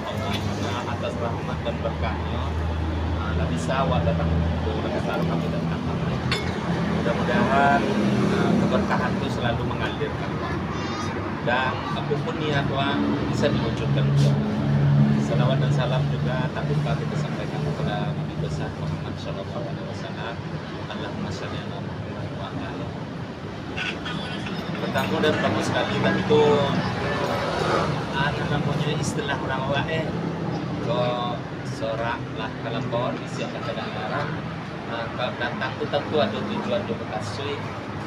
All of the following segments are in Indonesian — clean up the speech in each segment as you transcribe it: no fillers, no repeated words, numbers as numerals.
Allah atas rahmat dan berkahnya lah bisa awak datang ke selalu kami datang. Mudah-mudahan keberkahan itu selalu mengalir kan, dan apapun niat wa bisa diwujudkan. Salawat dan salam juga tak lupa kita sampaikan kepada Nabi besar Muhammad Shallallahu Alaihi Wasallam. Allahumma shalli ala Muhammad wa ala ali. Pertama dan pertama sekali tentu namanya istilah orang awak kalau sorak lah kalambon isi akan kedengaran. Kalau datang itu tentu ada tujuan di Bekasui.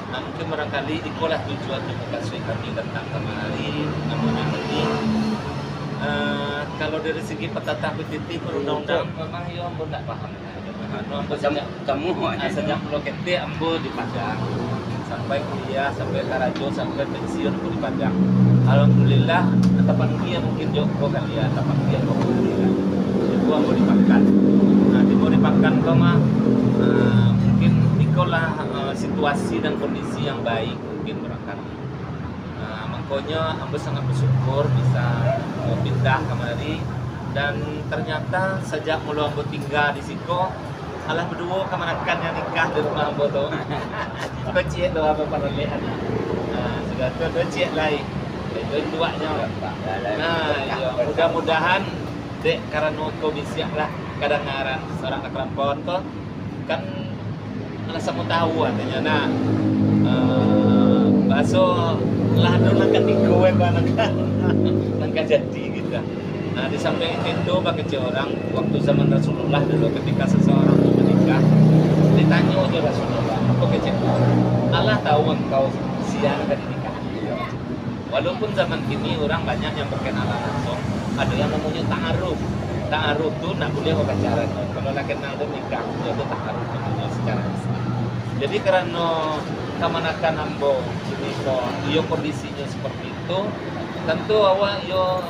Mungkin barangkali itulah tujuan di Bekasui kami datang kemari. Namun ini kalau dari segi petata petiti perundang-undang memang yo ambo tak paham. Ambo sejak lokete ambo di Padang sampai kuliah, sampai Karajo, sampai pensiun ambo di Padang. Alhamdulillah tapan dia mungkin joko kalian tapan dia kok kalian. Ibu ambo dipakan. Nah, di mau dipakan kau mah mungkin ikolah situasi dan kondisi yang baik mungkin berangkat. Makanya ambo sangat bersyukur bisa pindah kemari, dan ternyata sejak mula ambo tinggal di Siko, alah berdua kemanakan yang nikah di rumah ambo tu. Kecil doa apa perlehan. Sudah tu kecil lain. Duanya. Nah, ya, mudah-mudahan dek karena komisi lah kadang-kadang seorang akrampon tu kan rasa mau tahu katanya. Nah, bakso lah dulu kan dikowe nangka jadi gitu. Nah, di samping itu bagi orang waktu zaman Rasulullah dulu ketika seseorang mau menikah ditanya oleh Rasulullah, apa kecil? Allah tahu engkau siang akan nikah. Walaupun zaman kini orang banyak yang berkenalan langsung, ada yang namanya ta'aruf. Ta'aruf itu nak boleh pacaran. Kalau nak kenal dan nikah itu ta'aruf namanya secara Islam. Jadi karena kamanakan ambo ini kok iyo kondisinya seperti itu, tentu awak yo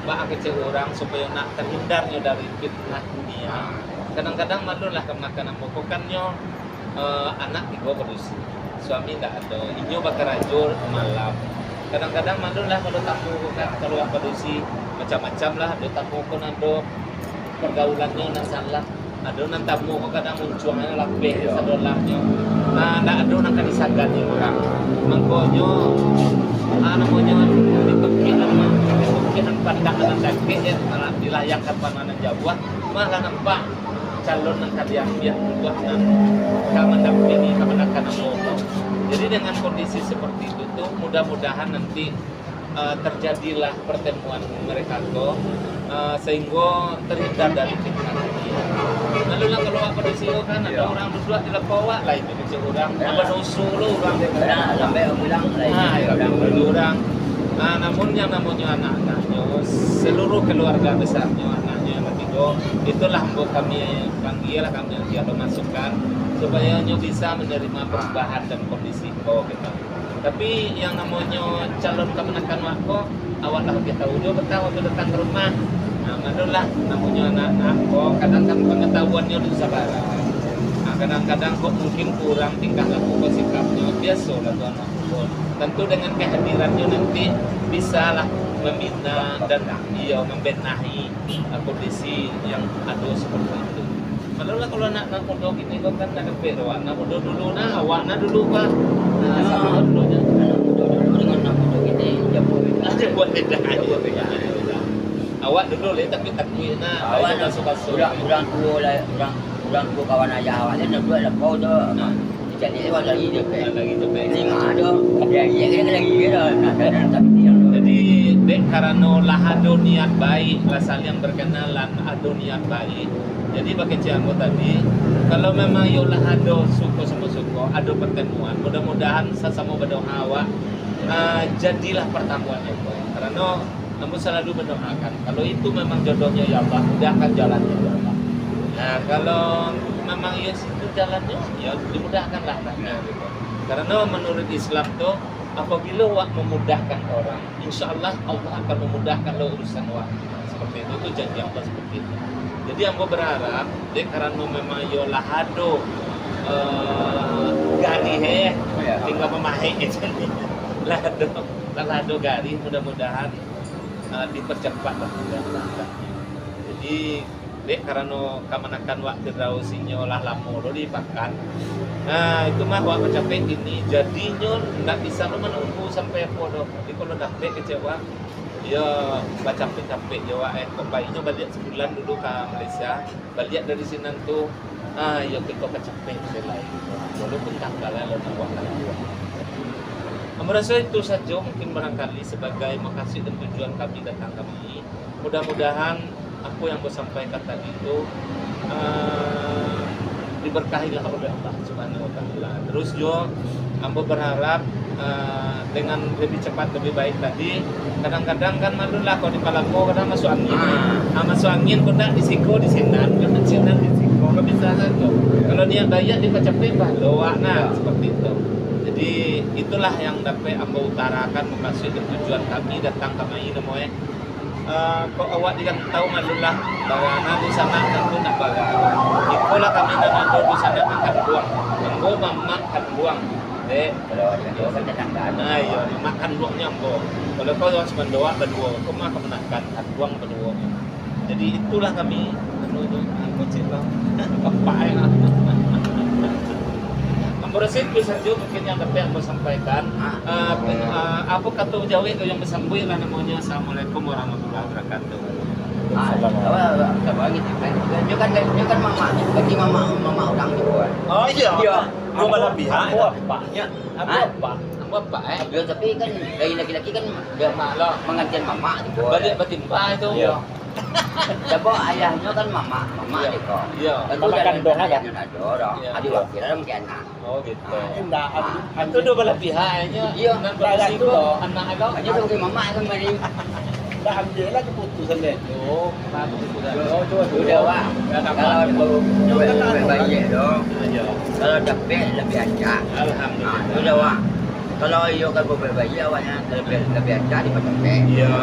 bak kecil orang supaya nak terhindarnya dari fitnah dunia. Kadang-kadang malulah kamanakan ambo bukannya anak tiga produksi, suami tak ada, inyo bakar rajul malam. Kadang-kadang malulah kalau tamu kan keluar produksi macam-macam lah, ada tamu pun ada pergaulannya nak salah. Ada nan tamu kadang munculnya lapeh sadolahnya. Nah, tak ada nak disagan ni orang. Mangkonyo namanya dipekiran pandangan sakit ya, dilayangkan pandangan Jawa, malah nampak calon yang kalian buat nan mendampingi kemenakan Allah. Jadi dengan kondisi seperti itu tuh mudah-mudahan nanti terjadilah pertemuan mereka tuh sehingga terhindar dari fitnah ini. Lalu lah kalau apa di sini kan ada orang berdua di lepawa lah itu kecil orang, apa nusul orang sampai ulang orang. Nah, namun yang namanya anak-anaknya, seluruh keluarga besarnya, anaknya yang ketiga, itulah kami panggil, kami yang dia masukkan supaya nyo bisa menerima perubahan dan kondisi kau kita. Tapi yang namanya calon kemenakan wako, awak lah kita udah bertahu waktu datang ke rumah. Nah, madulah namanya anak-anak kok kadang kan pengetahuannya udah sabar. Nah, kadang-kadang kok mungkin kurang tingkah laku kok sikapnya biasa lah tuh anak pun. Tentu dengan kehadirannya nanti bisalah membina dan membenahi kondisi yang ada seperti itu. Malah kalau anak-anak pondok ini kok kan ada pero anak pondok dulu nah awakna dulu Pak. Nah, sama dulunya dengan anak pondok ini dia ada buat beda aja. Awak dulu le tapi takui nah awak nak suka orang tua lah orang tua kawan ayah awak ni nak buat lepas tu jadi lewat lagi dia lagi cepet. ni mah ada dia lagi dah tapi dia Jadi dek karena lah ada niat baik lah saling berkenalan ada niat baik. Jadi pakai ciambo tadi kalau memang yolah ada suku sama suku ada pertemuan mudah-mudahan sesama berdoa awak jadilah pertemuan itu karena namun selalu mendoakan kalau itu memang jodohnya ya Allah mudahkan jalannya ya Allah. Nah kalau memang ya situ jalannya ya dimudahkanlah gitu. Karena menurut Islam tuh apabila wak memudahkan orang insya Allah Allah akan memudahkan lo urusan wak seperti itu janji Allah seperti itu. Jadi ambo berharap dek karena memang yo lahado gari tinggal pemahe lahado gari mudah-mudahan dipercepat lah berangkatnya. Jadi dek karena kamanakan waktu rau sinyo lah lamo lo dipakan. Nah itu mah wak capek ini jadinya nggak bisa lo menunggu sampai podo. Jadi kalau dapet kecewa, ya baca capek Jawa kok bayinya balik sebulan dulu ke Malaysia, balik dari sini tuh, ya kita kecapek lain. Walaupun tanggalnya lo nawak lagi. Merasa itu saja mungkin barangkali sebagai makasih dan tujuan kami datang kami. Mudah-mudahan aku yang bersampaikan tadi itu diberkahilah oleh Allah Subhanahu Wa Taala. Terus juga ambo berharap dengan lebih cepat lebih baik tadi. Kadang-kadang kan malulah kalau di Palangko kadang masuk angin. Masuk angin kena disiko di sinan, kena sinan di siko. Nggak bisa saja. Kalau dia dayak dia capek bah doa nah seperti itu. Jadi itulah yang dapat ambo utarakan makasih dan tujuan kami datang ke mai namanya. Kok awak dia tahu malulah bahwa di sana tentu nak baga. Ikolah kami nak di sana makan buang. Ambo makan buang. Kalau dia kan tetanggaan. Nah, iya, makan buangnya ambo. Kalau kau harus mendoa berdua, kau mah kemenakan buang berdua. Jadi itulah kami aku cerita apa ya. Amborasi bisa juga mungkin yang dapat aku sampaikan. Apa kata Jawa itu yang bersambung lah namanya Assalamualaikum warahmatullahi wabarakatuh. Apa gitu kan? Dia kan mama orang juga. Oh iya. Iya. Aku malah pihak. Apa? Aku apa? Ya, tapi kan dari laki-laki kan dia malah mengantin mama juga. Balik batimpa itu. Iya. Coba ayahnya kan mama itu. Iya. Mama kandung aja. Ada wakil dalam anak. Oh gitu. Enggak, Itu dua belah pihaknya. Iya. Itu anak itu. Hanya tuh mama kan mari. alhamdulillah keputusan deh. Oh, bagus sudah. Oh, sudah Wak. Kalau bayi dong. Iya. Kalau dapet lebih acak. Alhamdulillah. Sudah Wak. Kalau iyo kan bayi awaknya lebih acak daripada dapet. Iya.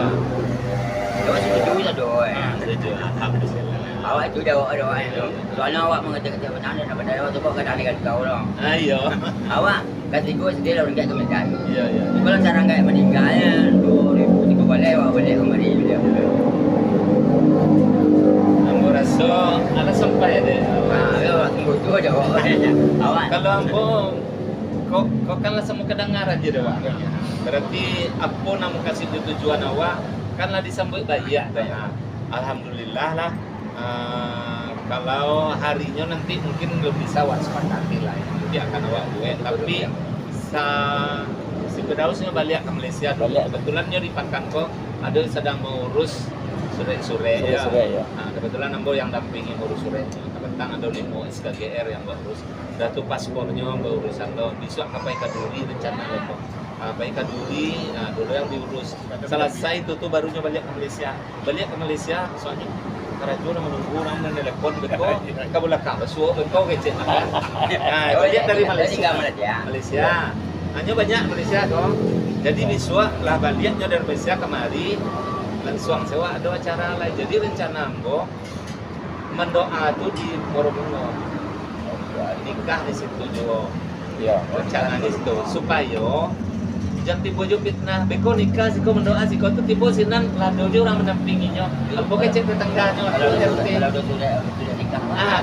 Awak setuju ya doy. Setuju. Alhamdulillah. Awak itu doa itu. Soalnya awak mengerti benar daripada awak tu kau dengan kau lah. Iya. Awak kata gua sendiri orang kayak kementerian. Iya, iya. Kalau cara kayak meninggal ya, 2003 boleh awak boleh kembali dia. Ambo rasa ada sampai deh. Ya, awak tunggu tu aja awak. Awak. Kalau ambo kok kan lah semua kedengar aja deh Wak. Berarti apa nak kasih tujuan awak kan lah disambut baik ya. Alhamdulillah lah. Kalau harinya nanti mungkin belum bisa waspadai lah ya. Nanti akan awak duit tapi si Bedausnya balik ke Malaysia dulu. Kebetulannya di Pakanko ada sedang mengurus sure-sure ya. Nah, kebetulan ambo yang dampingi ngurus surenya. Kebetulan ada limo SKGR yang ngurus. Dah tu paspornya berurusan lo. Besok kapai kaduri rencana lo. Kapai kaduri, nah dulu yang diurus. Selesai itu tuh barunya balik ke Malaysia. Balik ke Malaysia soalnya Karajo na menunggu nang telepon beko kabulah ka basuo beko kecek nah banyak dari Malaysia Malaysia hanya banyak Malaysia dong jadi besok lah baliknya dari Malaysia kemari langsung sewa ada acara lain jadi rencana ambo mendoa tuh di Morobono nikah di situ juga ya rencana di situ supaya jangan tiba juga fitnah, beko nikah, siko mendoa, siko tu tiba sinan lado juga orang mendampinginya. Apa kecek tetangganya, kalau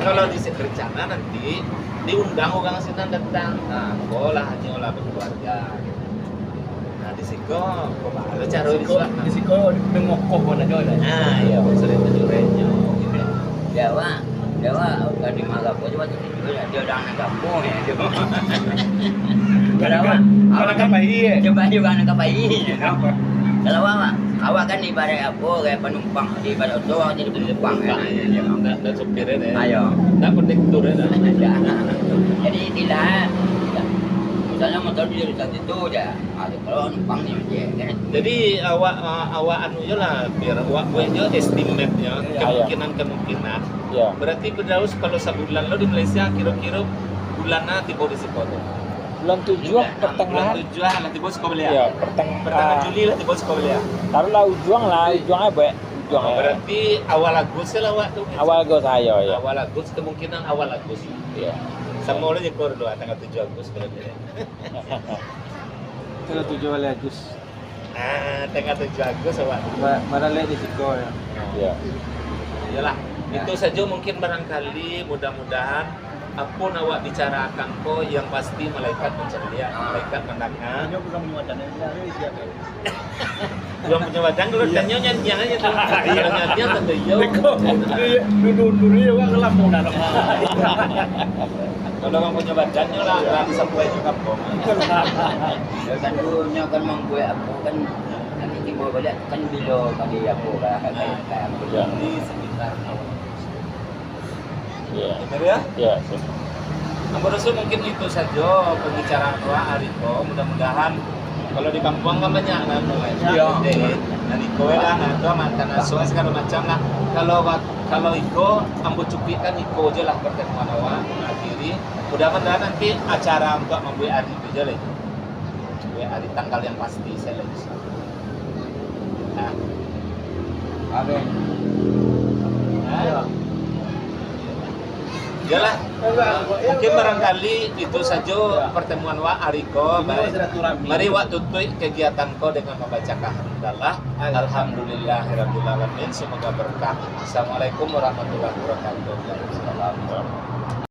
kalau di rencana nanti diundang orang sinan datang, nah bola hanya olah berkeluarga. Nah di siko, kalau cara Di siko mengokoh pun ada. Nah iya, sering tujuannya. Jawa kan di Malabo cuma dia orang kampung ya. Anak kapai. Coba juga anak kapai. Kalau awak kan ibarat apa kayak penumpang di ibarat auto jadi penumpang ya. Dan supirnya deh. Ayo. Dan kondektur dah. Jadi tidak. Misalnya motor di dekat itu ya. Kalau numpang ni macam. Jadi awak anu je lah biar awak buat je estimate nya kemungkinan. Ya. Berarti Bedaus kalau sebulan lo di Malaysia kira-kira bulannya tiba di situ tu. Bulan 7 pertengahan. Bulan 7 lah tiba sekolah belia. Ya, Pertengahan Juli lah tiba sekolah belia. Taruhlah ujungnya baik. Berarti awal Agustus lah awak tu. Awal Agustus saya ya. Awal Agustus kemungkinan awal Agustus. Iya. Sama orang jekor doa tanggal 7 Agustus berarti. Tanggal 7 Agustus. Nah, tengah 7 Agustus awak. Mana lihat di Siko ya. Ya. Iyalah, itu saja mungkin barangkali mudah-mudahan apapun awak bicarakan kok yang pasti malaikat menceria, malaikat mendengar. Hanya bukan menyuadan ini siapa? Belum punya badan kalau danyo nyanyian aja tuh. Kalau nyanyian tentu yo. Dulu ya kan ngelamun anak. Kalau kamu punya badannya lah, nanti sampai juga kok. Ya kan dulunya kan membuat aku kan nanti timbul balik kan bilo tadi aku kayak aku. Ya. Di sekitar Ya. benar ya? Ya. Aku rasa mungkin itu saja pembicaraan doa hari ini. Mudah-mudahan kalau di kampung kan banyak kan, Iya. dari kowe lah, atau makan asu segala macam lah. Kalau iko, ambu cupi kan iko aja lah pertemuan awak akhiri. Mudah-mudahan nanti acara untuk membuat hari itu aja lah. Buat hari tanggal yang pasti saya lagi. Nah, Amin. nah. Yalah, mungkin barangkali itu saja pertemuan wa Ariko. Mari waktu itu kegiatan kau dengan membaca hamdalah. Alhamdulillahirabbil alamin. Semoga berkah. Assalamualaikum warahmatullahi wabarakatuh.